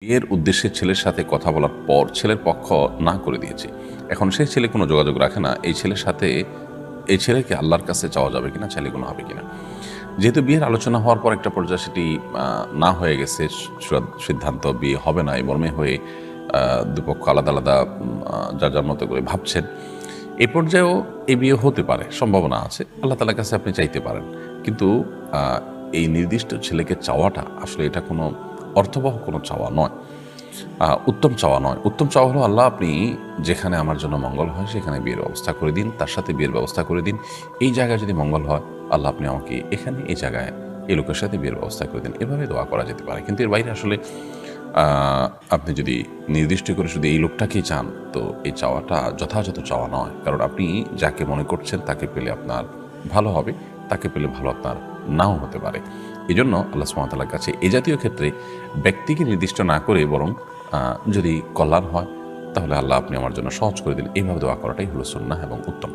বিয়ের উদ্দেশ্যে ছেলের সাথে কথা বলার পর ছেলের পক্ষ না করে দিয়েছে। এখন সেই ছেলে কোনো যোগাযোগ রাখে না। এই ছেলের সাথে এই ছেলেকে আল্লাহর কাছে চাওয়া যাবে কিনা, চাইলে কোনো হবে কিনা? যেহেতু বিয়ের আলোচনা হওয়ার পর একটা পর্যায়ে সেটি না হয়ে গেছে, সিদ্ধান্ত বিয়ে হবে না এই মর্মে হয়ে দুপক্ষ আলাদা, আলাদা যার, যার মতো করে ভাবছেন। এই পর্যায়েও এই বিয়ে হতে পারে, সম্ভাবনা আছে। আল্লাহ তাআলার কাছে আপনি চাইতে পারেন। কিন্তু আ এই নির্দিষ্ট ছেলেকে চাওয়াটা আসলে এটা কোনো অর্থবহ কোনো চাওয়া নয়। উত্তম চাওয়া নয়। উত্তম চাওয়া হলো, আল্লাহ আপনি যেখানে আমার জন্য মঙ্গল হয় সেখানে বিয়ের ব্যবস্থা করে দিন, তার সাথে বিয়ের ব্যবস্থা করে দিন। এই জায়গায় যদি মঙ্গল হয়, আল্লাহ আপনি আমাকে এখানে এই জায়গায় এই লোকের সাথে বিয়ের ব্যবস্থা করে দিন। এভাবে দোয়া করা যেতে পারে। কিন্তু এর বাইরে আসলে আ আপনি যদি নির্দিষ্ট করে শুধু এই লোকটাকেই চান, তো এই চাওয়াটা যথাযথ চাওয়া নয়। কারণ আপনি যাকে মনে করছেন তাকে পেলে আপনার ভালো হবে, তাকে পেলে ভালো আপনার নাও হতে পারে। এজন্য আল্লাহ সুবহানাহু ওয়া তাআলার কাছে এ জাতীয় ক্ষেত্রে ব্যক্তিকে নির্দিষ্ট না করে বরং যদি কল্যাণ হয় তাহলে আল্লাহ আপনি আমার জন্য সহজ করে দিন, এইভাবে দোয়া করাটাই হলো সুন্নাহ এবং উত্তম।